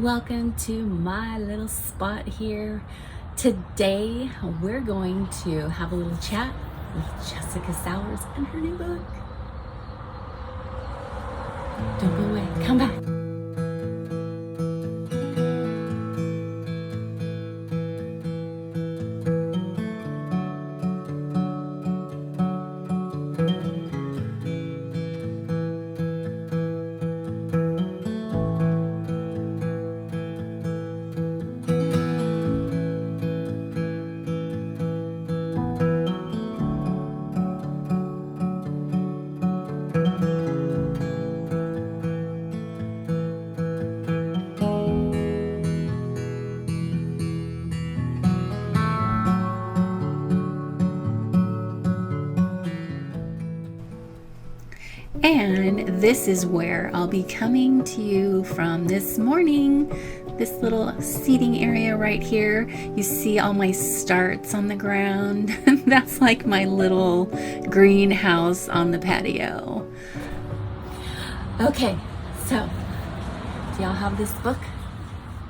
Welcome to my little spot here. Today we're going to have a little chat with Jessica Sowards and her new book. Don't go away, come back. And this is where I'll be coming to you from this morning. This little seating area right here. You see all my starts on the ground. That's like my little greenhouse on the patio. Okay, so do y'all have this book?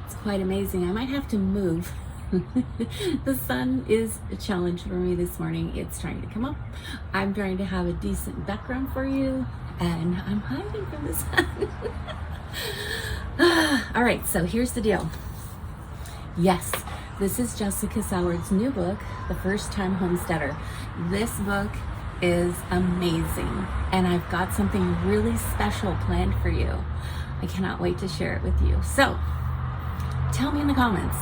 It's quite amazing. I might have to move. The sun is a challenge for me this morning. It's trying to come up. I'm trying to have a decent background for you, and I'm hiding from the sun. All right, so here's the deal. Yes, this is Jessica Sowards' new book, The First Time Homesteader. This book is amazing, and I've got something really special planned for you. I cannot wait to share it with you. So, tell me in the comments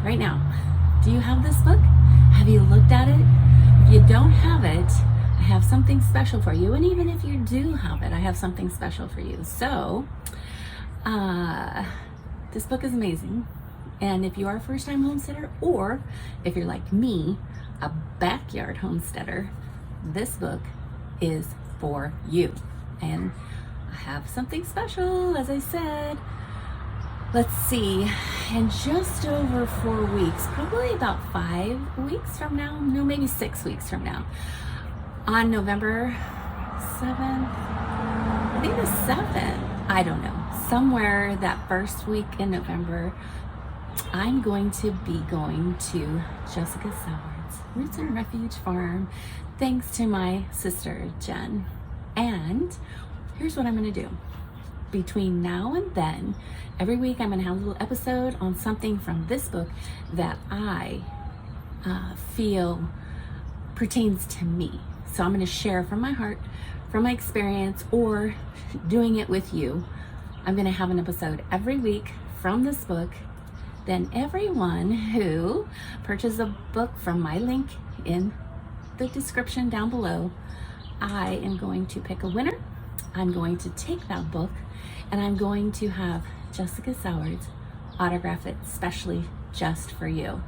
right now, do you have this book? Have you looked at it? If you don't have it, I have something special for you. And even if you do have it, I have something special for you. So, this book is amazing. And if you are a first-time homesteader, or if you're like me, a backyard homesteader, this book is for you. And I have something special, as I said. Let's see, in just over 4 weeks, probably about 5 weeks from now, no, maybe 6 weeks from now, on November 7th, I think the 7th, I don't know, somewhere that first week in November, I'm going to be going to Jessica Sowards' Roots and Refuge farm, thanks to my sister, Jen. And here's what I'm going to do. Between now and then, every week I'm going to have a little episode on something from this book that I feel pertains to me. So I'm going to share from my heart, from my experience, or doing it with you. I'm going to have an episode every week from this book. Then everyone who purchases a book from my link in the description down below, I am going to pick a winner. I'm going to take that book and I'm going to have Jessica Sowards autograph it specially just for you.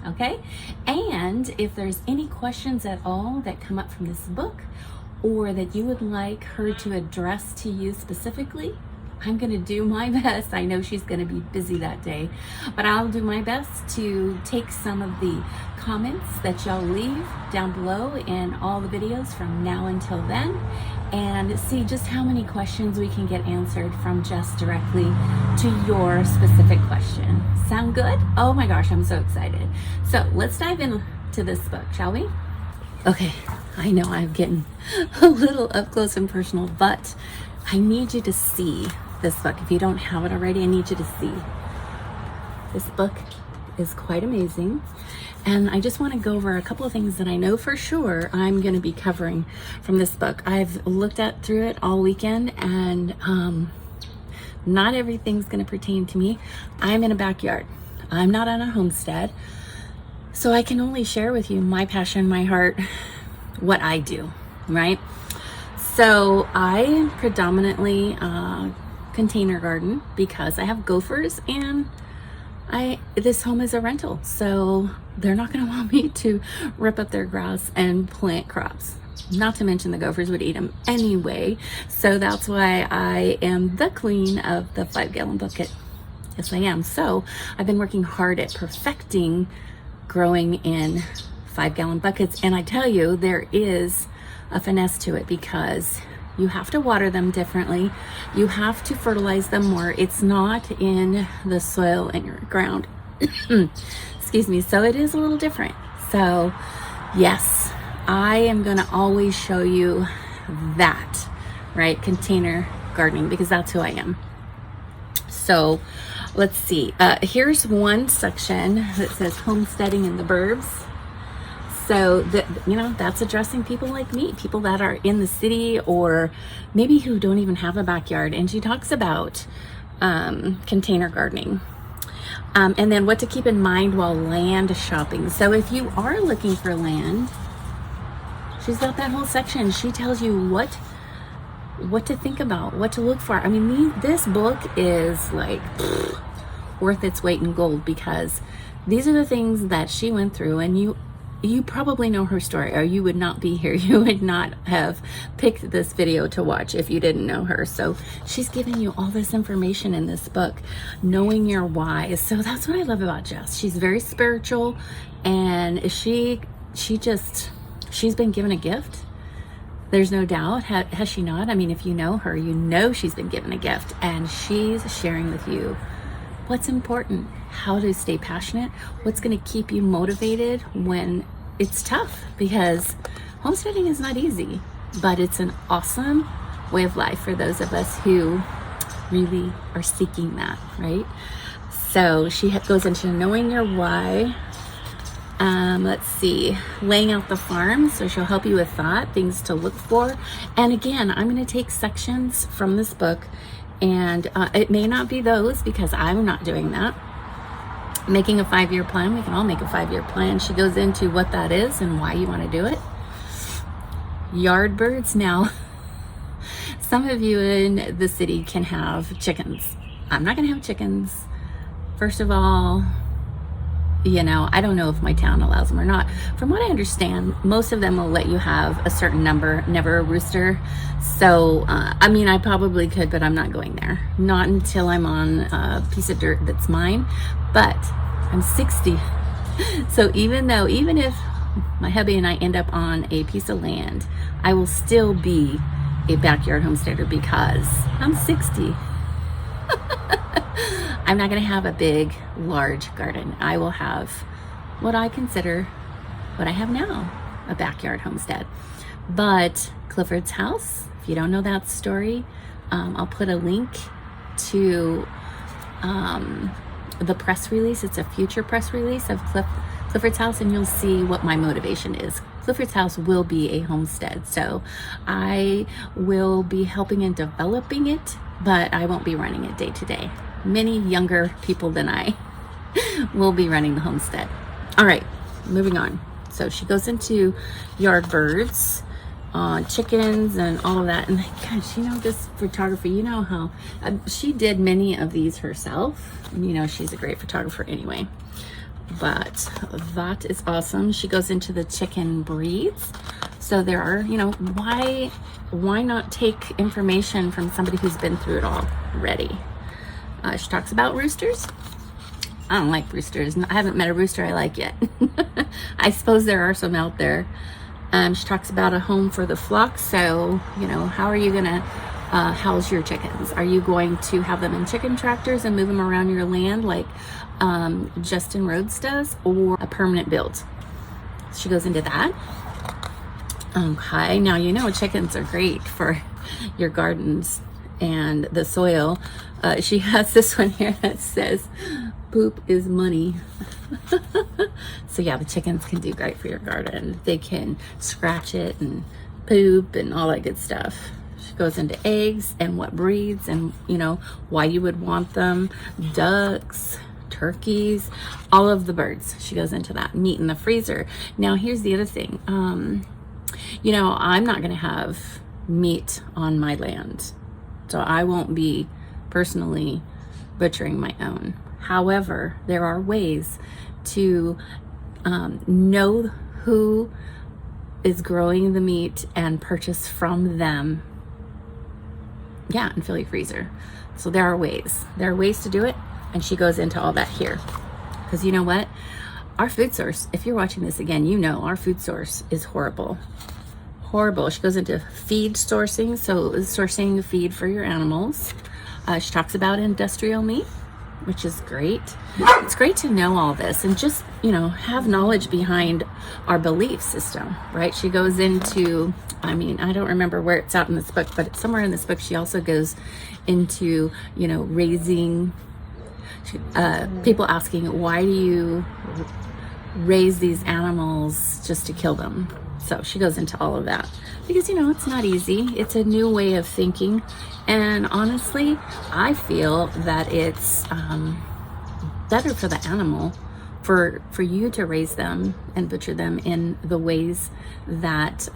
Okay? And if there's any questions at all that come up from this book, or that you would like her to address to you specifically, I'm going to do my best. I know she's going to be busy that day, but I'll do my best to take some of the comments that y'all leave down below in all the videos from now until then, and see just how many questions we can get answered from Jess directly to your specific question. Sound good? Oh my gosh, I'm so excited. So let's dive into this book, shall we? Okay, I know I'm getting a little up close and personal, but I need you to see this book. If you don't have it already, I need you to see. This book is quite amazing. And I just want to go over a couple of things that I know for sure I'm going to be covering from this book. I've looked through it all weekend, and not everything's going to pertain to me. I'm in a backyard. I'm not on a homestead. So I can only share with you my passion, my heart, what I do, right? So I predominantly container garden because I have gophers, and this home is a rental, so they're not going to want me to rip up their grass and plant crops. Not to mention the gophers would eat them anyway, so that's why I am the queen of the 5-gallon bucket. Yes, I am. So I've been working hard at perfecting growing in 5-gallon buckets, and I tell you, there is a finesse to it because You have to water them differently. You have to fertilize them more. It's not in the soil in your ground. Excuse me. So it is a little different. So yes, I am going to always show you that, right? Container gardening, because that's who I am. So let's see. Here's one section that says homesteading in the burbs. So that, you know, that's addressing people like me, people that are in the city or maybe who don't even have a backyard. And she talks about container gardening. And then what to keep in mind while land shopping. So if you are looking for land, she's got that whole section. She tells you what to think about, what to look for. I mean, this book is like worth its weight in gold, because these are the things that she went through, and you probably know her story, or you would not be here. You would not have picked this video to watch if you didn't know her. So she's giving you all this information in this book, knowing your why. So that's what I love about Jess. She's very spiritual, and she's been given a gift. There's no doubt. Has she not? I mean, if you know her, you know she's been given a gift, and she's sharing with you what's important, how to stay passionate, what's going to keep you motivated when it's tough, because homesteading is not easy, but it's an awesome way of life for those of us who really are seeking that, right? So she goes into knowing your why. Let's see, laying out the farm. So she'll help you with that, things to look for. And again, I'm going to take sections from this book, and it may not be those, because I'm not doing that. Making a 5-year plan. We can all make a 5-year plan. She goes into what that is and why you want to do it. Yard birds. Now, some of you in the city can have chickens. I'm not going to have chickens. First of all, you know, I don't know if my town allows them or not. From what I understand, most of them will let you have a certain number, never a rooster. So, I mean, I probably could, but I'm not going there. Not until I'm on a piece of dirt that's mine. But I'm 60. So even if my hubby and I end up on a piece of land, I will still be a backyard homesteader, because I'm 60. I'm not going to have a big, large garden. I will have what I consider, what I have now, a backyard homestead. But Clifford's house, if you don't know that story, I'll put a link to the press release. It's a future press release of Clifford's house, and you'll see what my motivation is. Clifford's house will be a homestead, so I will be helping in developing it, but I won't be running it day to day. Many younger people than I will be running the homestead. All right, moving on. So she goes into yard birds, chickens, and all of that. And gosh, you know, this photography, you know how she did many of these herself. You know, she's a great photographer anyway. But that is awesome. She goes into the chicken breeds. So there are, you know, why not take information from somebody who's been through it all already? She talks about roosters. I don't like roosters. I haven't met a rooster I like yet. I suppose there are some out there. She talks about a home for the flock. So, you know, how are you going to house your chickens? Are you going to have them in chicken tractors and move them around your land like Justin Rhodes does, or a permanent build? She goes into that. Okay, now you know chickens are great for your gardens and the soil. She has this one here that says, poop is money. So yeah, the chickens can do great for your garden. They can scratch it and poop and all that good stuff. She goes into eggs and what breeds and, you know, why you would want them. Ducks, turkeys, all of the birds. She goes into that. Meat in the freezer. Now here's the other thing. You know, I'm not going to have meat on my land, so I won't be personally butchering my own. However, there are ways to know who is growing the meat and purchase from them. Yeah, and fill your freezer. So there are ways. There are ways to do it, and she goes into all that here. Because you know what? Our food source, if you're watching this again, you know our food source is horrible. horrible. She goes into feed sourcing, so sourcing feed for your animals. She talks about industrial meat, which is great. It's great to know all this and just, have knowledge behind our belief system, right? She goes into, I don't remember where it's out in this book, but it's somewhere in this book. She also goes into, raising, people asking, why do you raise these animals just to kill them? So she goes into all of that because, it's not easy. It's a new way of thinking. And honestly, I feel that it's better for the animal for you to raise them and butcher them in the ways that,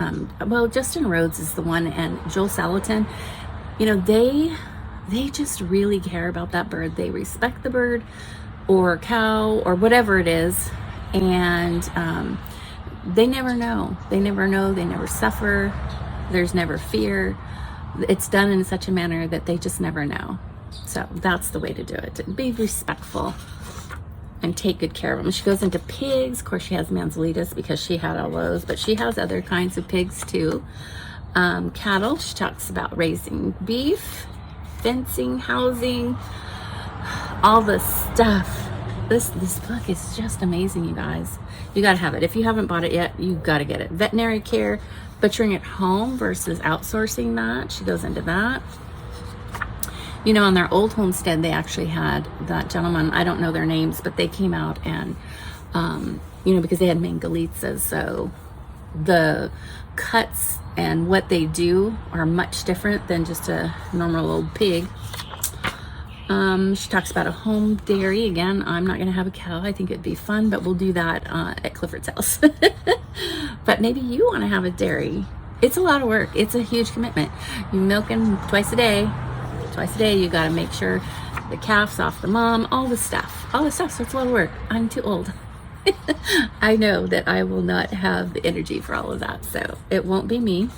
Justin Rhodes is the one, and Joel Salatin, they just really care about that bird. They respect the bird or cow or whatever it is. And they never know. They never suffer. There's never fear. It's done in such a manner that they just never know. So that's the way to do it. Be respectful and take good care of them. She goes into pigs. Of course, she has Manzolitas because she had all those, but she has other kinds of pigs too. Cattle, she talks about raising beef, fencing, housing, all the stuff. This book is just amazing, you guys. You gotta have it. If you haven't bought it yet, you gotta get it. Veterinary care, butchering at home versus outsourcing that. She goes into that. On their old homestead, they actually had that gentleman, I don't know their names, but they came out and, because they had Mangalitsa, so the cuts and what they do are much different than just a normal old pig. She talks about a home dairy. Again, I'm not going to have a cow. I think it'd be fun, but we'll do that at Clifford's house. But maybe you want to have a dairy. It's a lot of work. It's a huge commitment. You milk them twice a day. You got to make sure the calf's off the mom, all the stuff. So it's a lot of work. I'm too old. I know that I will not have the energy for all of that, so it won't be me.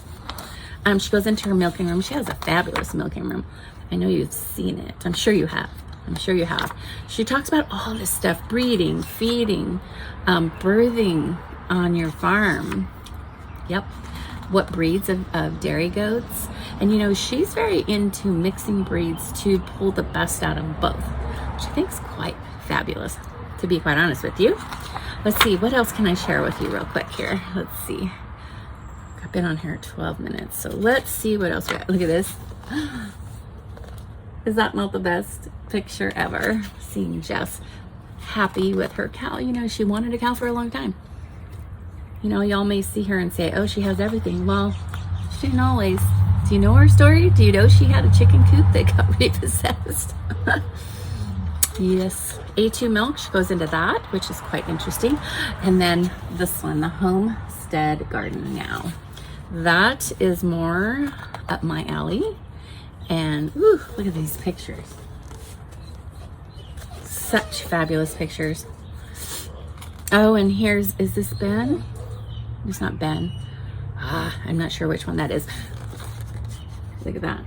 She goes into her milking room. She has a fabulous milking room. I know you've seen it. I'm sure you have. She talks about all this stuff: breeding, feeding, birthing on your farm. Yep. What breeds of dairy goats. And she's very into mixing breeds to pull the best out of both, which I think is quite fabulous, to be quite honest with you. Let's see, what else can I share with you real quick here? Let's see. I've been on here 12 minutes, so let's see what else we got. Look at this. Is that not the best picture ever? Seeing Jess happy with her cow. She wanted a cow for a long time. Y'all may see her and say, oh, she has everything. Well, she didn't always. Do you know her story? Do you know she had a chicken coop that got repossessed? Yes. A2 milk, she goes into that, which is quite interesting. And then this one, the Homestead garden now. That is more up my alley. And ooh, look at these pictures. Such fabulous pictures. Oh, and is this Ben? It's not Ben. I'm not sure which one that is. Look at that.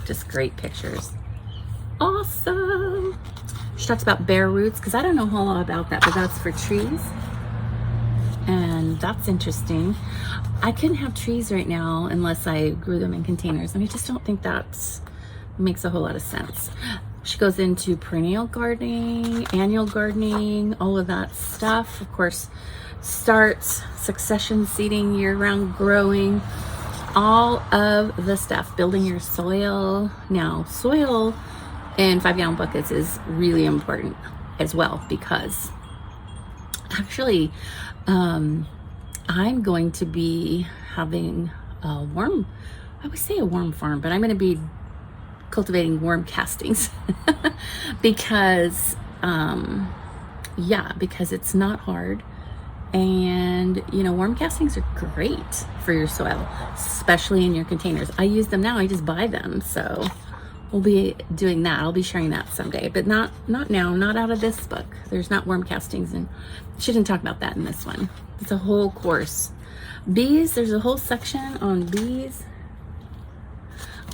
Just great pictures. Awesome. She talks about bare roots, because I don't know a whole lot about that, but that's for trees. And that's interesting. I couldn't have trees right now unless I grew them in containers. And I just don't think that makes a whole lot of sense. She goes into perennial gardening, annual gardening, all of that stuff. Of course, starts, succession seeding, year-round growing, all of the stuff, building your soil. Now, soil in 5-gallon buckets is really important as well, because actually, I'm going to be having a worm farm, but I'm going to be cultivating worm castings because it's not hard. And worm castings are great for your soil, especially in your containers. I use them now. I just buy them. So we'll be doing that. I'll be sharing that someday, but not now, not out of this book. There's not worm castings, and she didn't talk about that in this one. It's a whole course. Bees, there's a whole section on bees.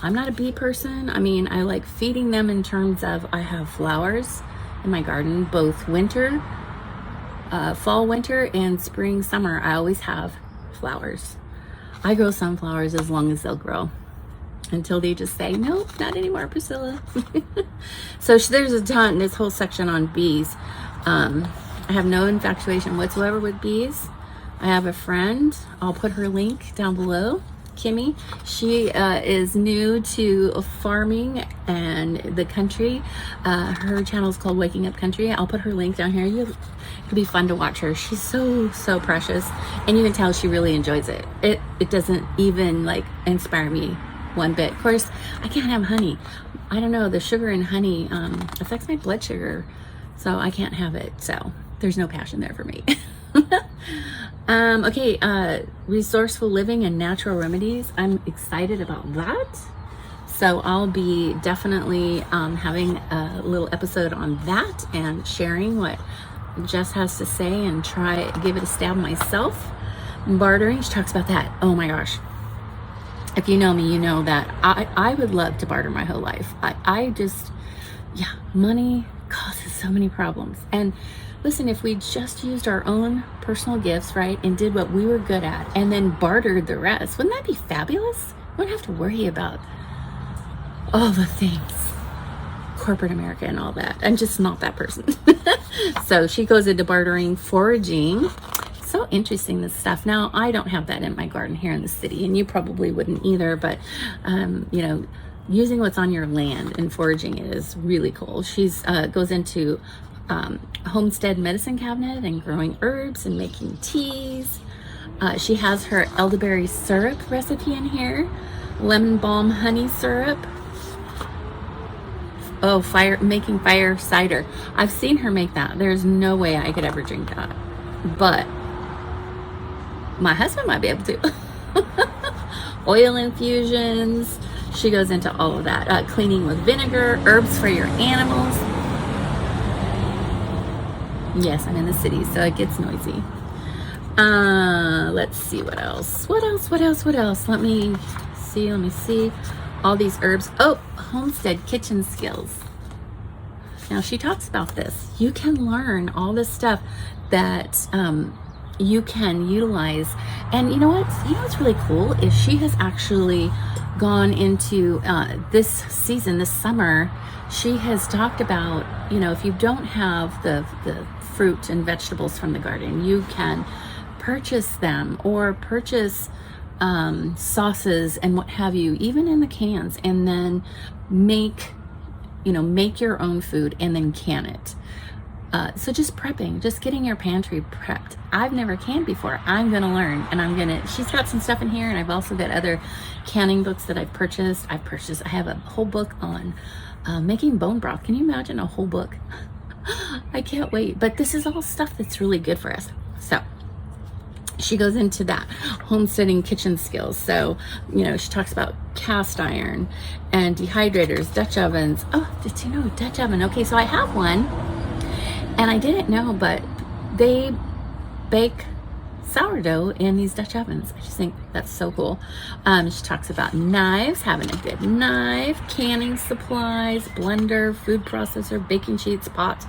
I'm not a bee person. I like feeding them in terms of, I have flowers in my garden, both winter, fall, winter, and spring, summer. I always have flowers. I grow sunflowers as long as they'll grow, until they just say, nope, not anymore, Priscilla. So there's a ton, this whole section on bees. I have no infatuation whatsoever with bees. I have a friend, I'll put her link down below, Kimmy. She is new to farming and the country. Her channel is called Waking Up Country. I'll put her link down here. It'll be fun to watch her. She's so precious, and you can tell she really enjoys it. It doesn't even like inspire me one bit. Of course, I can't have honey. I don't know, the sugar in honey affects my blood sugar, so I can't have it. So there's no passion there for me. Okay, resourceful living and natural remedies. I'm excited about that. So I'll be definitely having a little episode on that and sharing what Jess has to say and give it a stab myself. Bartering, she talks about that. Oh my gosh. If you know me, you know that I would love to barter my whole life. Money causes so many problems. And listen, if we just used our own personal gifts, right, and did what we were good at and then bartered the rest, wouldn't that be fabulous? We wouldn't have to worry about all the things, corporate America and all that. I'm just not that person. So she goes into bartering, foraging. So interesting, this stuff. Now, I don't have that in my garden here in the city, and you probably wouldn't either, but you know, using what's on your land and foraging it is really cool. She's goes into Homestead medicine cabinet and growing herbs and making teas. She has her elderberry syrup recipe in here, lemon balm honey syrup. Oh, making fire cider. I've seen her make that. There's no way I could ever drink that, but my husband might be able to. Oil infusions. She goes into all of that. Cleaning with vinegar, herbs for your animals. Yes, I'm in the city, so it gets noisy. Let's see what else. What else? Let me see. All these herbs. Oh, homestead kitchen skills. Now she talks about this. You can learn all this stuff that you can utilize. And you know what's really cool is she has actually gone into this season, this summer. She has talked about, you know, if you don't have the fruit and vegetables from the garden, you can purchase them, or purchase sauces and what have you, even in the cans, and then make your own food and then can it. So just prepping, just getting your pantry prepped. I've never canned before. I'm gonna learn, and she's got some stuff in here, and I've also got other canning books that I've purchased. I have a whole book on making bone broth. Can you imagine a whole book? I can't wait. But this is all stuff that's really good for us. So she goes into that homesteading kitchen skills. So, you know, she talks about cast iron and dehydrators, Dutch ovens. Oh, did you know Dutch oven? Okay, so I have one, and I didn't know, but they bake sourdough in these Dutch ovens. I just think that's so cool. She talks about knives, having a good knife, canning supplies, blender, food processor, baking sheets, pots,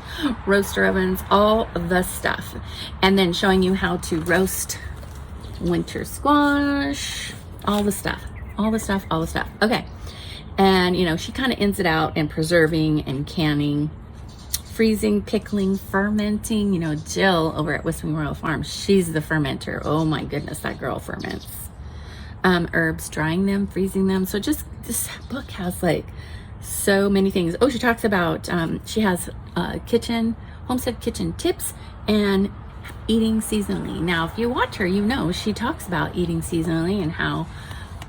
roaster ovens, all of the stuff. And then showing you how to roast winter squash, all the stuff. Okay. And, you know, she kind of ends it out in preserving and canning, freezing, pickling, fermenting. You know, Jill over at Whispering Royal Farm, she's the fermenter. Oh my goodness, that girl ferments. Herbs, drying them, freezing them. So just this book has like so many things. Oh, she talks about she has homestead kitchen tips and eating seasonally. Now, if you watch her, you know she talks about eating seasonally and how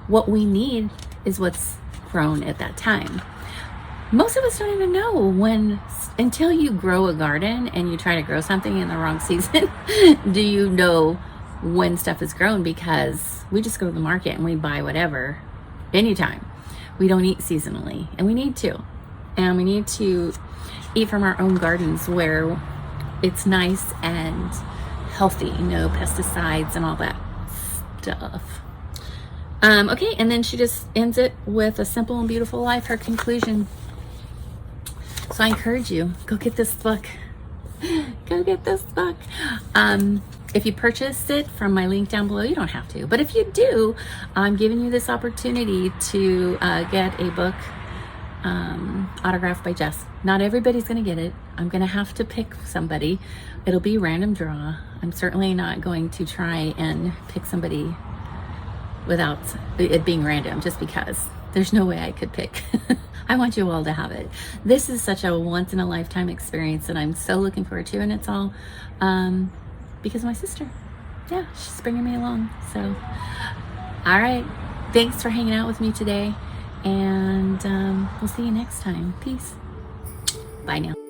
what we need is what's grown at that time. Most of us don't even know until you grow a garden and you try to grow something in the wrong season, do you know when stuff is grown, because we just go to the market and we buy whatever anytime. We don't eat seasonally, and we need to. And we need to eat from our own gardens where it's nice and healthy, no pesticides and all that stuff. Okay, and then she just ends it with a simple and beautiful life, her conclusion. So I encourage you, go get this book. Go get this book. If you purchased it from my link down below, you don't have to. But if you do, I'm giving you this opportunity to get a book autographed by Jess. Not everybody's going to get it. I'm going to have to pick somebody. It'll be random draw. I'm certainly not going to try and pick somebody without it being random, just because there's no way I could pick. I want you all to have it. This is such a once in a lifetime experience that I'm so looking forward to, and it's all because of my sister. Yeah, she's bringing me along. So, all right. Thanks for hanging out with me today, and we'll see you next time. Peace. Bye now.